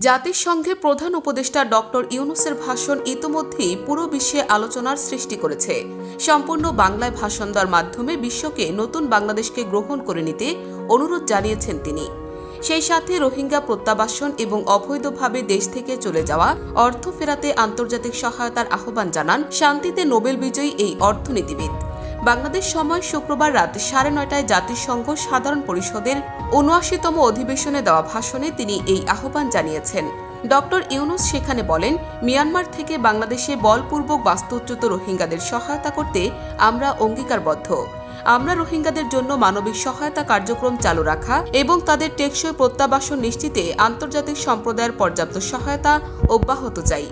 জাতিসংঘে প্রধান উপদেষ্টা ডক্টর ইউনূসের ভাষণ ইতোমধ্যেই পুরো বিশ্বে আলোচনার সৃষ্টি করেছে। সম্পূর্ণ বাংলায় ভাষণ দেওয়ার মাধ্যমে বিশ্বকে নতুন বাংলাদেশকে গ্রহণ করে নিতে অনুরোধ জানিয়েছেন তিনি। সেই সাথে রোহিঙ্গা প্রত্যাবাসন এবং অবৈধভাবে দেশ থেকে চলে যাওয়া অর্থ ফেরাতে আন্তর্জাতিক সহায়তার আহ্বান জানান শান্তিতে নোবেল বিজয়ী এই অর্থনীতিবিদ। বাংলাদেশ সময় শুক্রবার রাত 9:30টায় জাতিসংঘ সাধারণ পরিষদের ৭৯তম অধিবেশনে দেওয়া ভাষণে তিনি এই আহ্বান জানিয়েছেন। ডক্টর ইউনূস সেখানে বলেন, মিয়ানমার থেকে বাংলাদেশে বলপূর্বক বাস্তুচ্যুত রোহিঙ্গাদের সহায়তা করতে আমরা অঙ্গীকারবদ্ধ। আমরা রোহিঙ্গাদের জন্য মানবিক সহায়তা কার্যক্রম চালু রাখা এবং তাদের টেকসই প্রত্যাবাসন নিশ্চিতে আন্তর্জাতিক সম্প্রদায়ের পর্যাপ্ত সহায়তা অব্যাহত চাই।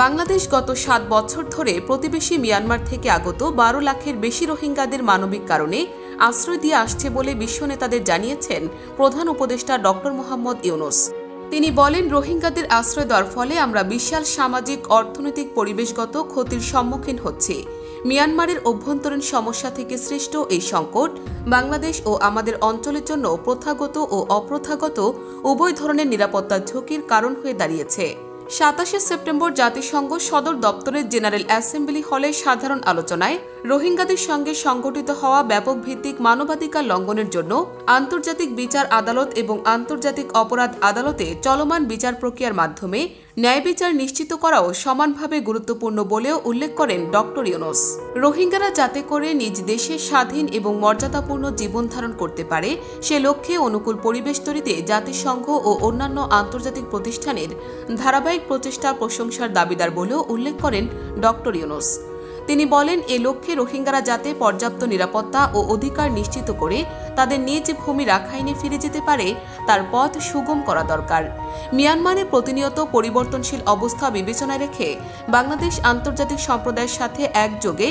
বাংলাদেশ গত 7 বছর ধরে প্রতিবেশী মিয়ানমার থেকে আগত 12 লাখের বেশি রোহিঙ্গাদের মানবিক কারণে আশ্রয় দিয়ে আসছে বলে বিশ্ব নেতাদের জানিয়েছেন প্রধান উপদেষ্টা ডক্টর মোহাম্মদ ইউনূস। তিনি বলেন, রোহিঙ্গাদের আশ্রয় দেওয়ার ফলে আমরা বিশাল সামাজিক, অর্থনৈতিক, পরিবেশগত ক্ষতির সম্মুখীন হচ্ছি। মিয়ানমারের অভ্যন্তরীণ সমস্যা থেকে সৃষ্ট এই সংকট বাংলাদেশ ও আমাদের অঞ্চলের জন্য প্রথাগত ও অপ্রথাগত উভয় ধরনের নিরাপত্তার ঝুঁকির কারণ হয়ে দাঁড়িয়েছে। 27শে সেপ্টেম্বর জাতিসংঘ সদর দপ্তরের জেনারেল অ্যাসেম্বলি হলে সাধারণ আলোচনায় রোহিঙ্গাদের সঙ্গে সংঘটিত হওয়া ব্যাপক ভিত্তিক মানবাধিকার লঙ্ঘনের জন্য আন্তর্জাতিক বিচার আদালত এবং আন্তর্জাতিক অপরাধ আদালতে চলমান বিচার প্রক্রিয়ার মাধ্যমে ন্যায় বিচার নিশ্চিত করাও সমানভাবে গুরুত্বপূর্ণ বলেও উল্লেখ করেন ডক্টর ইউনূস। রোহিঙ্গারা যাতে করে নিজ দেশে স্বাধীন এবং মর্যাদাপূর্ণ জীবন ধারণ করতে পারে সে লক্ষ্যে অনুকূল পরিবেশ তৈরিতে জাতিসংঘ ও অন্যান্য আন্তর্জাতিক প্রতিষ্ঠানের ধারাবাহিক প্রচেষ্টার প্রশংসার দাবিদার বলেও উল্লেখ করেন ডক্টর ইউনূস। তিনি বলেন, এ লক্ষ্যে রোহিঙ্গারা যাতে পর্যাপ্ত নিরাপত্তা ও অধিকার নিশ্চিত করে তাদের নিজ ভূমি রাখাইনে ফিরে যেতে পারে তার পথ সুগম করা দরকার। মিয়ানমারে প্রতিনিয়ত পরিবর্তনশীল অবস্থা বিবেচনায় রেখে বাংলাদেশ আন্তর্জাতিক সম্প্রদায়ের সাথে একযোগে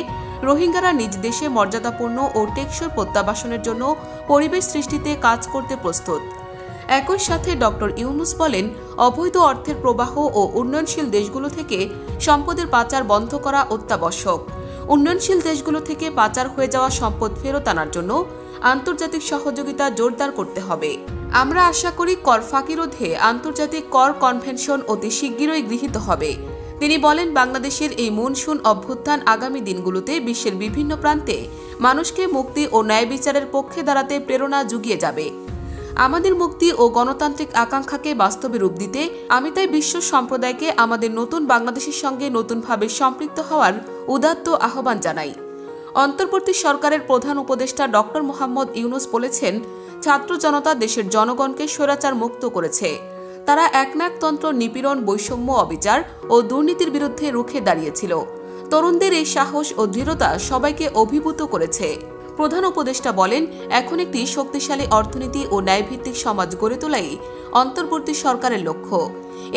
রোহিঙ্গারা নিজ দেশে মর্যাদাপূর্ণ ও টেকসই প্রত্যাবাসনের জন্য পরিবেশ সৃষ্টিতে কাজ করতে প্রস্তুত। একই সাথে ডক্টর ইউনূস বলেন, অবৈধ অর্থের প্রবাহ ও উন্নয়নশীল দেশগুলো থেকে সম্পদের পাচার বন্ধ করা অত্যাবশ্যক। উন্নয়নশীল দেশগুলো থেকে পাচার হয়ে যাওয়া সম্পদ ফেরত আনার জন্য আন্তর্জাতিক সহযোগিতা জোরদার করতে হবে। আমরা আশা করি কর ফাঁকি রোধে আন্তর্জাতিক কর কনভেনশন অতি শিগগিরই গৃহীত হবে। তিনি বলেন, বাংলাদেশের এই মনসুন অভ্যুত্থান আগামী দিনগুলোতে বিশ্বের বিভিন্ন প্রান্তে মানুষকে মুক্তি ও ন্যায় বিচারের পক্ষে দাঁড়াতে প্রেরণা জুগিয়ে যাবে। আমাদের মুক্তি ও গণতান্ত্রিক আকাঙ্ক্ষাকে বাস্তবে রূপ দিতে আমি তাই বিশ্ব সম্প্রদায়কে আমাদের নতুন বাংলাদেশের সঙ্গে নতুনভাবে সম্পৃক্ত হওয়ার উদাত্ত আহ্বান জানাই। অন্তর্বর্তী সরকারের প্রধান উপদেষ্টা ডক্টর মোহাম্মদ ইউনূস বলেছেন, ছাত্র জনতা দেশের জনগণকে স্বৈরাচার মুক্ত করেছে। তারা একনায়কতন্ত্র, নিপীড়ন, বৈষম্য, অবিচার ও দুর্নীতির বিরুদ্ধে রুখে দাঁড়িয়েছিল। তরুণদের এই সাহস ও দৃঢ়তা সবাইকে অভিভূত করেছে। প্রধান উপদেষ্টা বলেন, এখন একটি শক্তিশালী অর্থনীতি ও ন্যায়ভিত্তিক সমাজ গড়ে তোলাই অন্তর্বর্তী সরকারের লক্ষ্য।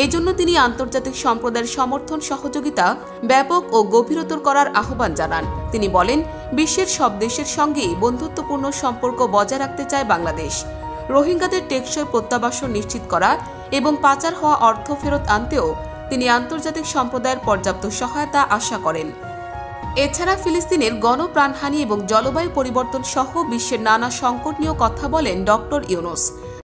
এজন্য তিনি আন্তর্জাতিক সম্প্রদায়ের সমর্থন সহযোগিতা ব্যাপক ও গভীরতর করার আহ্বান জানান। তিনি বলেন, বিশ্বের সব দেশের সঙ্গেই বন্ধুত্বপূর্ণ সম্পর্ক বজায় রাখতে চায় বাংলাদেশ। রোহিঙ্গাদের টেকসই প্রত্যাবাসন নিশ্চিত করা এবং পাচার হওয়া অর্থ ফেরত আনতেও তিনি আন্তর্জাতিক সম্প্রদায়ের পর্যাপ্ত সহায়তা আশা করেন। এছাড়া ফিলিস্তিনের গণপ্রাণহানি এবং জলবায়ু পরিবর্তন সহ বিশ্বের নানা সংকট নিয়েও কথা বলেন ডক্টর ইউনূস।